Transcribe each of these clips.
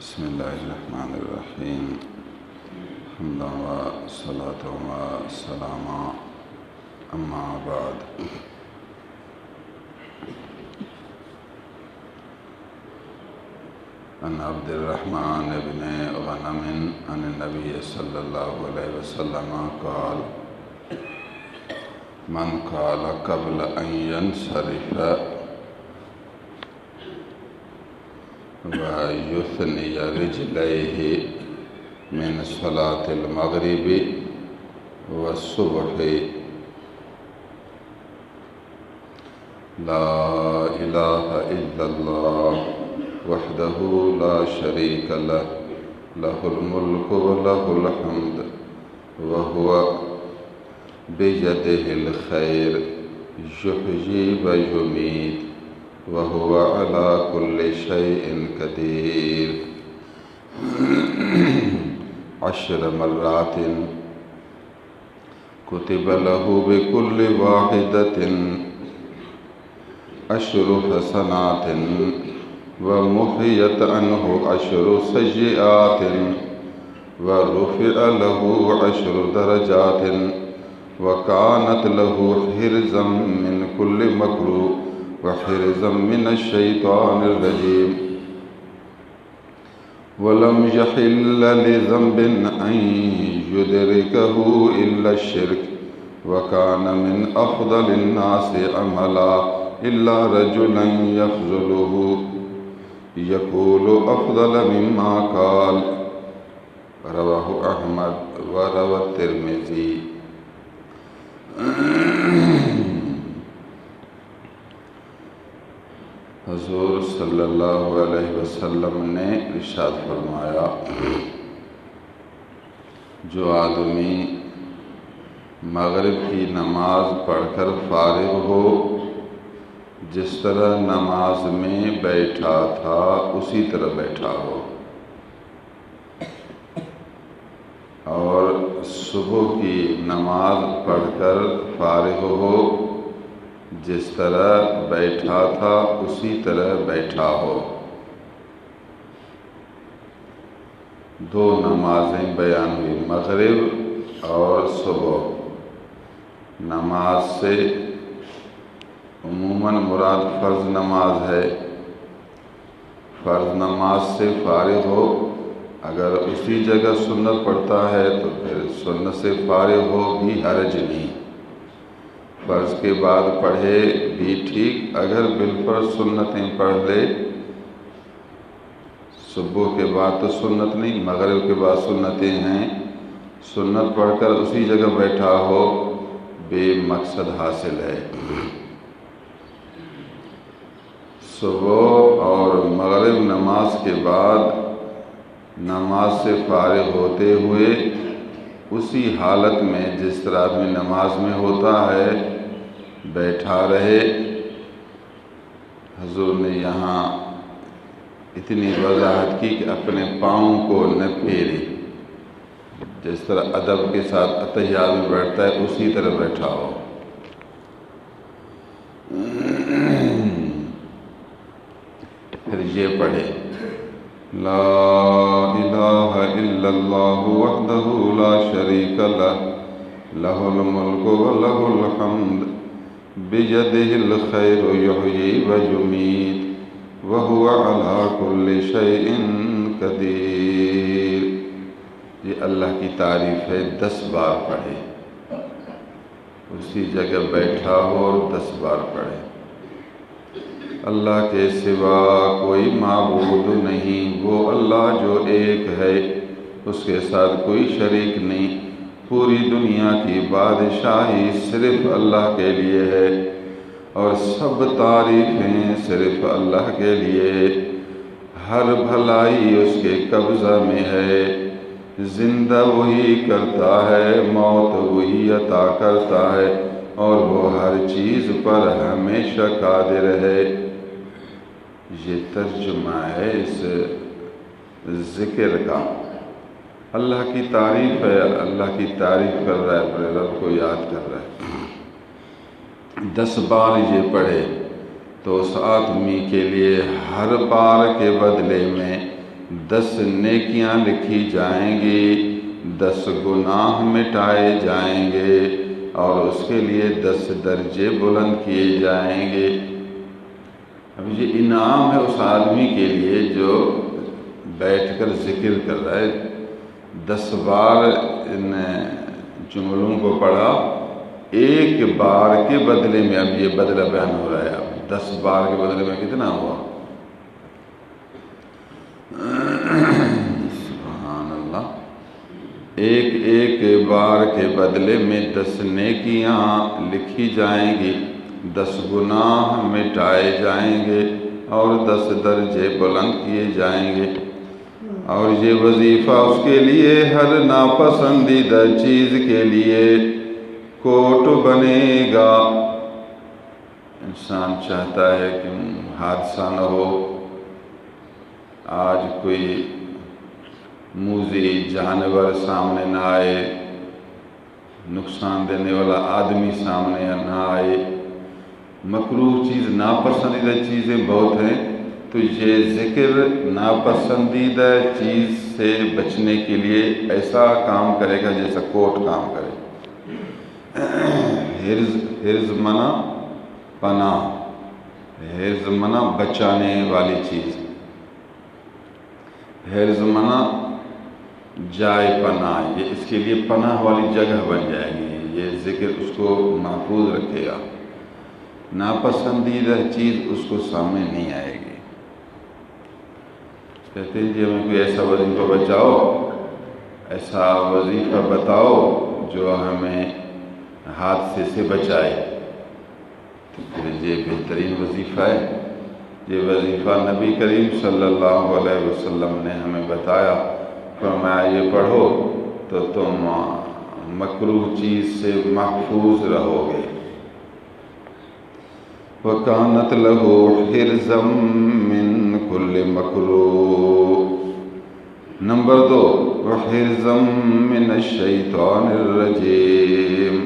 بسم الله الرحمن الرحيم. حمدا وصلاة وسلام. أما بعد، عن عبد الرحمن بن غنم عن النبي صلى الله عليه وسلم قال: من قال قبل أن ينصرف ويثني رجليه من صلاة المغرب والصبح لا إله إلا الله وحده لا شريك له له الملك وله الحمد وهو بيده الخير يحيي ويميت وهو على كل شيء قدير 10 مرات كتب له بكل واحدة 10 حسنات ومحيت عنه 10 سيئات ورفع له 10 درجات وكانت له حرزا من كل مكروه وحرزا من الشيطان الرجيم ولم يحل لذنب أن يدركه إلا الشرك وكان من أفضل الناس عملا إلا رجلا يخذله يقول أفضل مما قال. رواه أحمد وروى الترمذي. حضور صلی اللہ علیہ وسلم نے ارشاد فرمایا: جو آدمی مغرب کی نماز پڑھ کر فارغ ہو، جس طرح نماز میں بیٹھا تھا اسی طرح بیٹھا ہو، اور صبح کی نماز پڑھ کر فارغ ہو، جس طرح بیٹھا تھا اسی طرح بیٹھا ہو. 2 نمازیں بیان ہوئی، مغرب اور صبح. نماز سے عموماً مراد فرض نماز ہے. فرض نماز سے فارغ ہو، اگر اسی جگہ سنت پڑھتا ہے تو پھر سنت سے فارغ ہو بھی حرج نہیں. فرض کے بعد پڑھے بھی ٹھیک، اگر بالفرض سنتیں پڑھ لے. صبح کے بعد تو سنت نہیں، مغرب کے بعد سنتیں ہیں. سنت پڑھ کر اسی جگہ بیٹھا ہو، بے مقصد حاصل ہے. صبح اور مغرب نماز کے بعد نماز سے فارغ ہوتے ہوئے اسی حالت میں جس طرح آدمی نماز میں ہوتا ہے بیٹھا رہے. حضور نے یہاں اتنی وضاحت کی کہ اپنے پاؤں کو نہ پھیرے. جس طرح ادب کے ساتھ اتحیات میں بیٹھتا ہے اسی طرح بیٹھا ہو. پھر یہ پڑھے: لا الہ الا اللہ وحدہ لا شریک لہ لہ الملک ولہ الحمد بیدہ الخیر یحیی ویمیت وہو علی کل شیء قدیر. یہ اللہ کی تعریف ہے. 10 بار پڑھے، اسی جگہ بیٹھا ہو اور 10 بار پڑھے. اللہ کے سوا کوئی معبود نہیں، وہ اللہ جو ایک ہے، اس کے ساتھ کوئی شریک نہیں. پوری دنیا کی بادشاہی صرف اللہ کے لیے ہے اور سب تعریفیں صرف اللہ کے لیے. ہر بھلائی اس کے قبضہ میں ہے. زندہ وہی کرتا ہے، موت وہی عطا کرتا ہے، اور وہ ہر چیز پر ہمیشہ قادر ہے. یہ ترجمہ ہے اس ذکر کا. اللہ کی تعریف ہے، اللہ کی تعریف کر رہا ہے، اپنے رب کو یاد کر رہا ہے. 10 بار یہ پڑھے تو اس آدمی کے لیے ہر بار کے بدلے میں 10 نیکیاں لکھی جائیں گی، 10 گناہ مٹائے جائیں گے، اور اس کے لیے 10 درجے بلند کیے جائیں گے۔ اب یہ انعام ہے اس آدمی کے لیے جو بیٹھ کر ذکر کر رہا ہے۔ 10 بار ان جملوں کو پڑھا، ایک بار کے بدلے میں اب یہ بدلہ بیان ہو رہا ہے۔ اب 10 بار کے بدلے میں کتنا ہوا؟ سبحان اللہ۔ ایک بار کے بدلے میں 10 نیکیاں لکھی جائیں گی، 10 گناہ مٹائے جائیں گے، اور 10 درجے بلند کیے جائیں گے۔ اور یہ وظیفہ اس کے لیے ہر ناپسندیدہ چیز کے لیے کوٹ بنے گا۔ انسان چاہتا ہے کہ حادثہ نہ ہو، آج کوئی موذی جانور سامنے نہ آئے، نقصان دینے والا آدمی سامنے نہ آئے، مکروہ چیز، ناپسندیدہ چیزیں بہت ہیں، تو یہ ذکر ناپسندیدہ چیز سے بچنے کے لیے ایسا کام کرے گا جیسا کوٹ کام کرے۔ حرز منع پناہ، حرز منع بچانے والی چیز، حرز منع جائے پناہ، یہ اس کے لیے پناہ والی جگہ بن جائے گی۔ یہ ذکر اس کو محفوظ رکھے گا، ناپسندیدہ چیز اس کو سامنے نہیں آئے گی۔ کہتے ہیں جی ہمیں کوئی ایسا وظیفہ بچاؤ، ایسا وظیفہ بتاؤ جو ہمیں حادثے سے بچائے، تو پھر یہ بہترین وظیفہ ہے۔ یہ وظیفہ نبی کریم صلی اللہ علیہ وسلم نے ہمیں بتایا، فرمایا یہ پڑھو تو تم مکروہ چیز سے محفوظ رہو گے۔ وَكَانَتْ لَهُ حِرْزًا مِّن كُلِّ مَكْرُوهٍ۔ نمبر 2، وَحِرْزًا مِّنَ الشَّيْطَانِ الرَّجِيمِ۔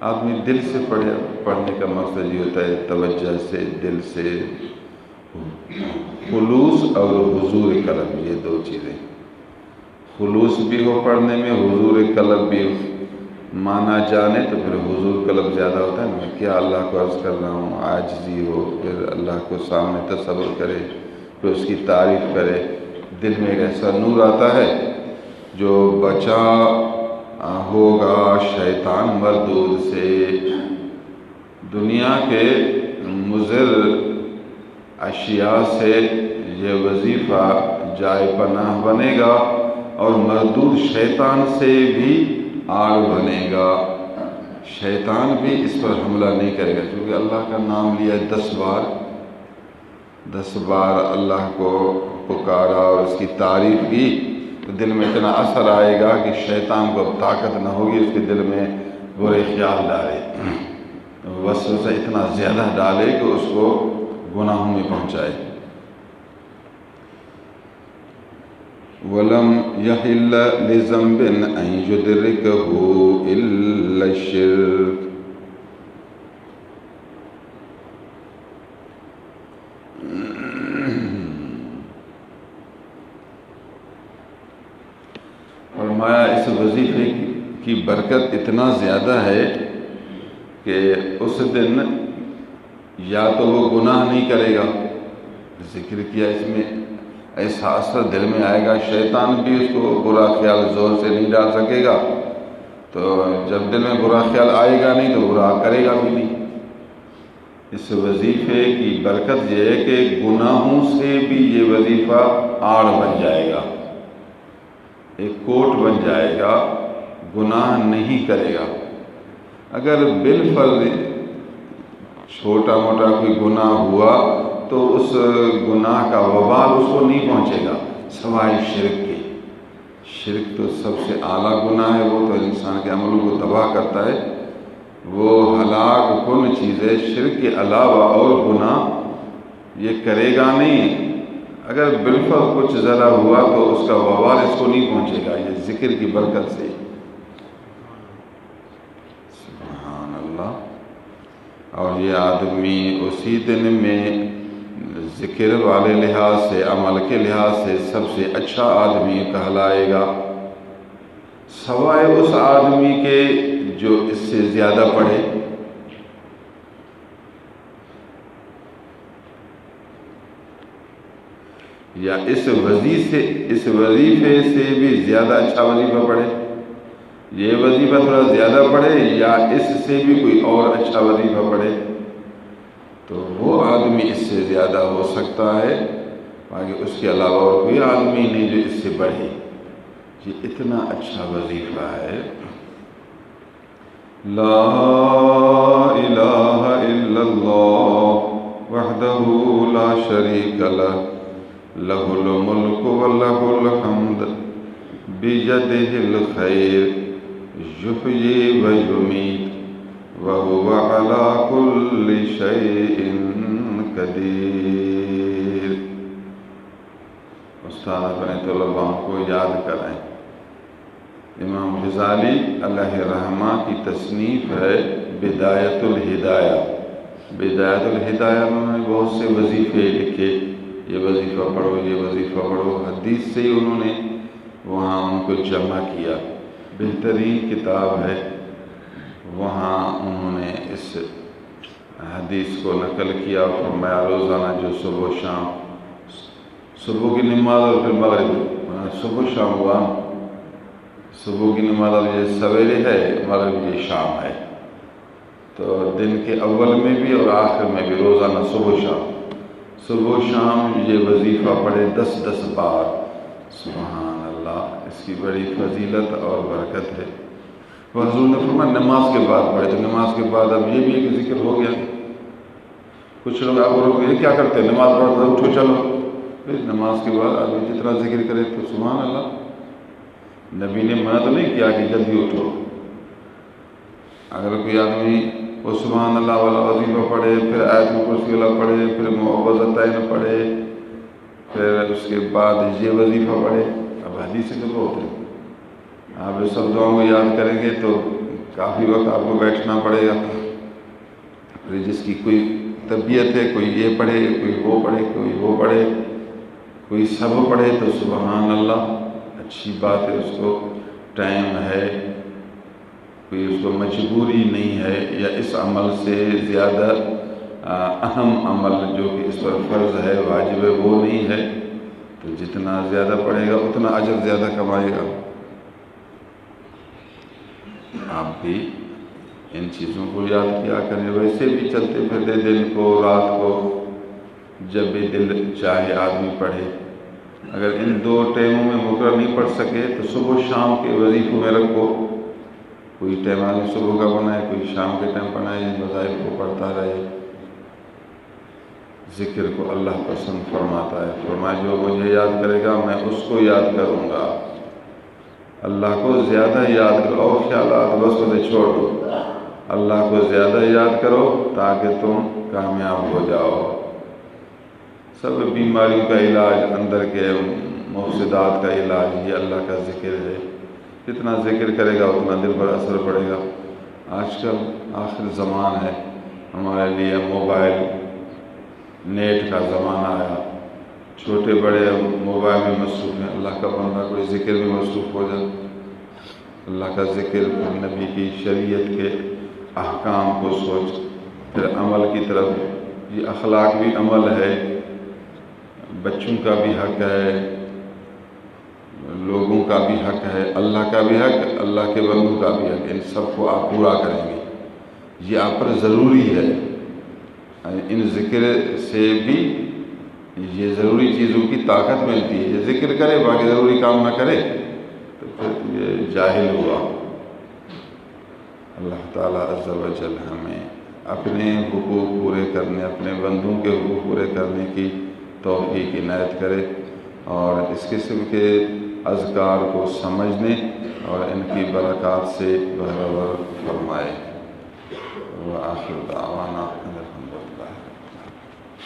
آدمی دل سے پڑھنے کا مقصد یہ ہوتا ہے توجہ سے، دل سے، خلوص اور حضور قلب، یہ 2 چیزیں۔ خلوص بھی ہو پڑھنے میں، حضور قلب بھی مانا جانے تو پھر حضور قلب زیادہ ہوتا ہے۔ میں کیا اللہ کو عرض کر رہا ہوں، عاجزی ہو، پھر اللہ کو سامنے تصور کرے، پھر اس کی تعریف کرے، دل میں ایک ایسا نور آتا ہے جو بچا ہوگا شیطان مردود سے، دنیا کے مضر اشیاء سے یہ وظیفہ جائے پناہ بنے گا، اور مردود شیطان سے بھی آڑ بنے گا۔ شیطان بھی اس پر حملہ نہیں کرے گا، کیونکہ اللہ کا نام لیا 10 بار، 10 بار اللہ کو پکارا اور اس کی تعریف کی، تو دل میں اتنا اثر آئے گا کہ شیطان کو اب طاقت نہ ہوگی اس کے دل میں برے خیال ڈالے، وسوسہ اتنا زیادہ ڈالے کہ اس کو گناہوں میں پہنچائے۔ وَلَمْ يَحِلَّ لِذَنْبٍ أَنْ يُدْرِكَهُ إِلَّا الشِّرْكُ۔ فرمایا اس وظیفے کی برکت اتنا زیادہ ہے کہ اس دن یا تو وہ گناہ نہیں کرے گا، ذکر کیا اس میں، ایسا اثر دل میں آئے گا، شیطان بھی اس کو برا خیال زور سے نہیں ڈال سکے گا، تو جب دل میں برا خیال آئے گا نہیں تو برا کرے گا بھی نہیں۔ اس وظیفے کی برکت یہ ہے کہ گناہوں سے بھی یہ وظیفہ آڑ بن جائے گا، ایک کوٹ بن جائے گا، گناہ نہیں کرے گا۔ اگر بالفرض چھوٹا موٹا کوئی گناہ ہوا تو اس گناہ کا وبال اس کو نہیں پہنچے گا، سوائے شرک کے۔ شرک تو سب سے اعلیٰ گناہ ہے، وہ تو انسان کے عملوں کو تباہ کرتا ہے، وہ ہلاک کن چیز ہے۔ شرک کے علاوہ اور گناہ یہ کرے گا نہیں، اگر بالفرض کچھ ذرا ہوا تو اس کا وبال اس کو نہیں پہنچے گا، یہ ذکر کی برکت سے۔ سبحان اللہ۔ اور یہ آدمی اسی دن میں ذکر والے لحاظ سے، عمل کے لحاظ سے سب سے اچھا آدمی کہلائے گا، سوائے اس آدمی کے جو اس سے زیادہ پڑھے یا اس وظیفے سے بھی زیادہ اچھا وظیفہ پڑھے، یہ وظیفہ تھوڑا زیادہ پڑھے یا اس سے بھی کوئی اور اچھا وظیفہ پڑھے، تو وہ آدمی اس سے زیادہ ہو سکتا ہے، باقی اس کے علاوہ اور کوئی آدمی نہیں جو اس سے بڑھے۔ یہ اتنا اچھا وظیفہ ہے، لا الہ الا اللہ وحدہ لا شریک لہ لہ الملک ولہ الحمد بیدہ الخیر یحیی و یمیت وہو علی کل شیء قدیر۔ استاد اپنے طلباء کو یاد کرائیں، امام غزالی علیہ رحمہ کی تصنیف ہے بدایت الہدایہ۔ بدایت الہدایہ میں انہوں نے بہت سے وظیفے لکھے، یہ وظیفہ پڑھو، یہ وظیفہ پڑھو، حدیث سے ہی انہوں نے وہاں ان کو جمع کیا، بہترین کتاب ہے۔ وہاں انہوں نے اس حدیث کو نقل کیا، فرمایا روزانہ جو صبح و شام، صبح کی نماز اور پھر مغرب، صبح شام ہوا، صبح کی نماز اب یہ سویرے ہے، مغرب یہ شام ہے، تو دن کے اول میں بھی اور آخر میں بھی روزانہ صبح و شام یہ وظیفہ پڑھے 10 بار۔ سبحان اللہ، اس کی بڑی فضیلت اور برکت ہے۔ حضور نے فرمایا نماز کے بعد پڑھے، تو نماز کے بعد اب یہ بھی ایک ذکر ہو گیا۔ کچھ لوگ آپ کو یہ کیا کرتے ہیں، نماز پڑھ کر اٹھو چلو، پھر نماز کے بعد آدمی جتنا ذکر کرے تو سبحان اللہ۔ نبی نے منع تو نہیں کیا کہ جلدی اٹھو، اگر کوئی آدمی وہ سبحان اللہ والا وظیفہ پڑھے، پھر آیت الکرسی والا پڑھے، پھر معوذتین پڑھے، پھر اس کے بعد یہ وظیفہ پڑھے، اب حدیث سے تو بہت ہے، آپ اس سب دعاؤں کو یاد کریں گے تو کافی وقت آپ کو بیٹھنا پڑے گا۔ پھر جس کی کوئی طبیعت ہے، کوئی یہ پڑھے، کوئی وہ پڑھے، کوئی وہ پڑھے، کوئی سب پڑھے، تو سبحان اللہ اچھی بات ہے، اس کو ٹائم ہے، کوئی اس کو مجبوری نہیں ہے، یا اس عمل سے زیادہ اہم عمل جو کہ اس پر فرض ہے، واجب ہے، وہ نہیں ہے، تو جتنا زیادہ پڑھے گا اتنا اجر زیادہ کمائے گا۔ آپ بھی ان چیزوں کو یاد کیا کریں، ویسے بھی چلتے پھرتے دن کو، رات کو، جب بھی دل چاہے آدمی پڑھے۔ اگر ان 2 ٹائموں میں مقرر نہیں پڑھ سکے تو صبح و شام کے وظیفوں میں رکھو، کوئی ٹائم آدمی صبح کا بنائے، کوئی شام کے ٹائم بنائے، ان وظائف کو پڑھتا رہے۔ ذکر کو اللہ پسند فرماتا ہے، فرمایا جو مجھے یاد کرے گا میں اس کو یاد کروں گا۔ اللہ کو زیادہ یاد کرو، اور خیالات بس اسے چھوڑ دو، اللہ کو زیادہ یاد کرو تاکہ تم کامیاب ہو جاؤ۔ سب بیماریوں کا علاج، اندر کے مفسدات کا علاج یہ اللہ کا ذکر ہے۔ جتنا ذکر کرے گا اتنا دل پر اثر پڑے گا۔ آج کل آخر زمان ہے، ہمارے لیے موبائل نیٹ کا زمانہ آیا، چھوٹے بڑے موبائل میں مصروف ہیں، اللہ کا بندہ کوئی ذکر میں مصروف ہو جائے، اللہ کا ذکر، پھر نبی کی شریعت کے احکام کو سوچ، پھر عمل کی طرف۔ یہ اخلاق بھی عمل ہے، بچوں کا بھی حق ہے، لوگوں کا بھی حق ہے، اللہ کا بھی حق، اللہ کے بندوں کا بھی حق، ان سب کو آپ پورا کریں گے، یہ آپ پر ضروری ہے۔ ان ذکر سے بھی یہ ضروری چیزوں کی طاقت ملتی ہے، یہ ذکر کرے باقی ضروری کام نہ کرے تو پھر یہ جاہل ہوا۔ اللہ تعالیٰ عز و جل ہمیں اپنے حقوق پورے کرنے، اپنے بندوں کے حقوق پورے کرنے کی توفیق عنایت کرے، اور اس قسم کے اذکار کو سمجھنے اور ان کی برکات سے بہرور فرمائے۔ وآخر دعوانا الحمدللہ۔